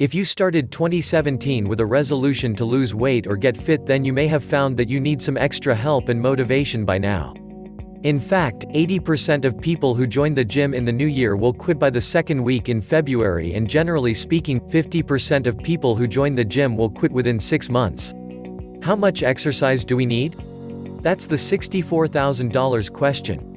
If you started 2017 with a resolution to lose weight or get fit, then you may have found that you need some extra help and motivation by now. In fact, 80% of people who join the gym in the new year will quit by the second week in February, and generally speaking, 50% of people who join the gym will quit within 6 months. How much exercise do we need? That's the $64,000 question.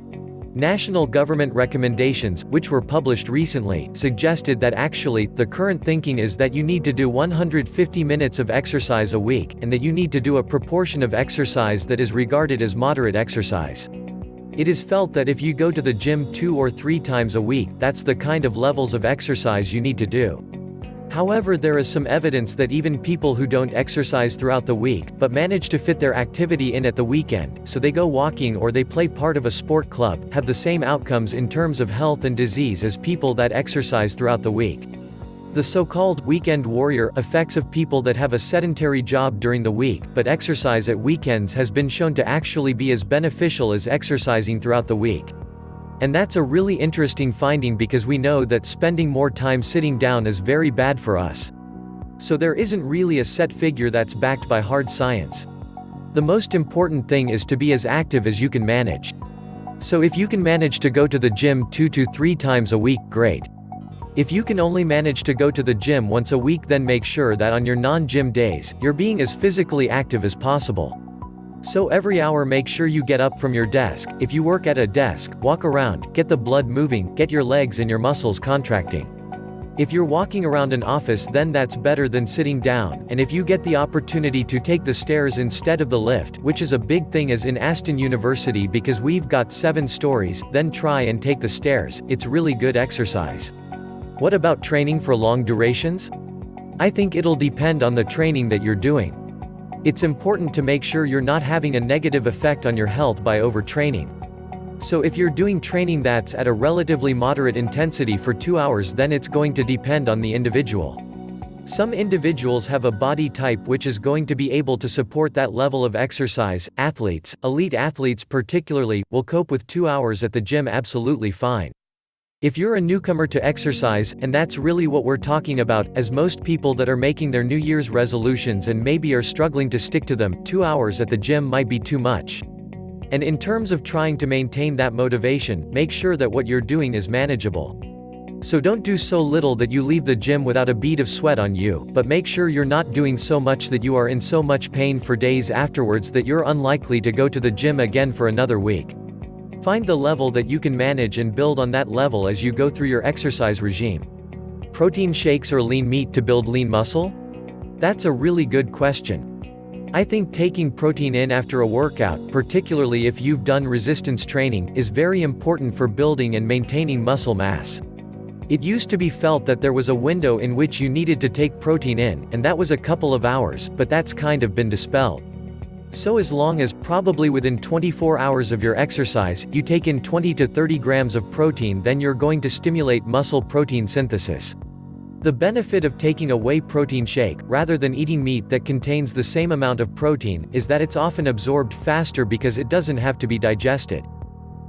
National government recommendations, which were published recently, suggested that actually, the current thinking is that you need to do 150 minutes of exercise a week, and that you need to do a proportion of exercise that is regarded as moderate exercise. It is felt that if you go to the gym 2 or 3 times a week, that's the kind of levels of exercise you need to do. However, there is some evidence that even people who don't exercise throughout the week, but manage to fit their activity in at the weekend, so they go walking or they play part of a sport club, have the same outcomes in terms of health and disease as people that exercise throughout the week. The so-called weekend warrior effects of people that have a sedentary job during the week, but exercise at weekends has been shown to actually be as beneficial as exercising throughout the week. And that's a really interesting finding because we know that spending more time sitting down is very bad for us. So there isn't really a set figure that's backed by hard science. The most important thing is to be as active as you can manage. So if you can manage to go to the gym 2 to 3 times a week, great. If you can only manage to go to the gym once a week, then make sure that on your non-gym days, you're being as physically active as possible. So every hour make sure you get up from your desk. If you work at a desk, walk around, get the blood moving, get your legs and your muscles contracting. If you're walking around an office, then that's better than sitting down, and if you get the opportunity to take the stairs instead of the lift, which is a big thing as in Aston University because we've got 7 stories, then try and take the stairs. It's really good exercise. What about training for long durations? I think it'll depend on the training that you're doing. It's important to make sure you're not having a negative effect on your health by overtraining. So if you're doing training that's at a relatively moderate intensity for 2 hours, then it's going to depend on the individual. Some individuals have a body type which is going to be able to support that level of exercise. Athletes, elite athletes particularly, will cope with 2 hours at the gym absolutely fine. If you're a newcomer to exercise, and that's really what we're talking about, as most people that are making their New Year's resolutions and maybe are struggling to stick to them, 2 hours at the gym might be too much. And in terms of trying to maintain that motivation, make sure that what you're doing is manageable. So don't do so little that you leave the gym without a bead of sweat on you, but make sure you're not doing so much that you are in so much pain for days afterwards that you're unlikely to go to the gym again for another week. Find the level that you can manage and build on that level as you go through your exercise regime. Protein shakes or lean meat to build lean muscle? That's a really good question. I think taking protein in after a workout, particularly if you've done resistance training, is very important for building and maintaining muscle mass. It used to be felt that there was a window in which you needed to take protein in, and that was a couple of hours, but that's kind of been dispelled. So as long as, probably within 24 hours of your exercise, you take in 20 to 30 grams of protein, then you're going to stimulate muscle protein synthesis. The benefit of taking a whey protein shake, rather than eating meat that contains the same amount of protein, is that it's often absorbed faster because it doesn't have to be digested.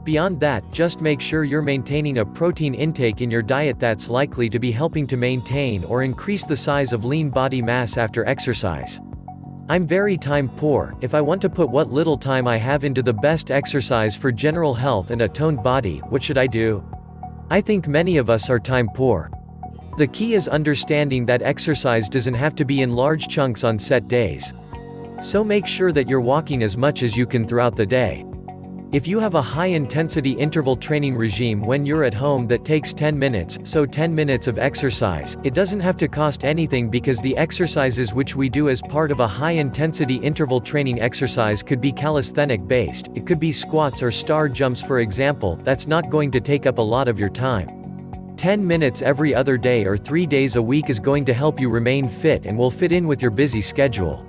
Beyond that, just make sure you're maintaining a protein intake in your diet that's likely to be helping to maintain or increase the size of lean body mass after exercise. I'm very time poor. If I want to put what little time I have into the best exercise for general health and a toned body, what should I do? I think many of us are time poor. The key is understanding that exercise doesn't have to be in large chunks on set days. So make sure that you're walking as much as you can throughout the day. If you have a high-intensity interval training regime when you're at home that takes 10 minutes, so 10 minutes of exercise, it doesn't have to cost anything because the exercises which we do as part of a high-intensity interval training exercise could be calisthenic-based, it could be squats or star jumps for example, that's not going to take up a lot of your time. 10 minutes every other day or 3 days a week is going to help you remain fit and will fit in with your busy schedule.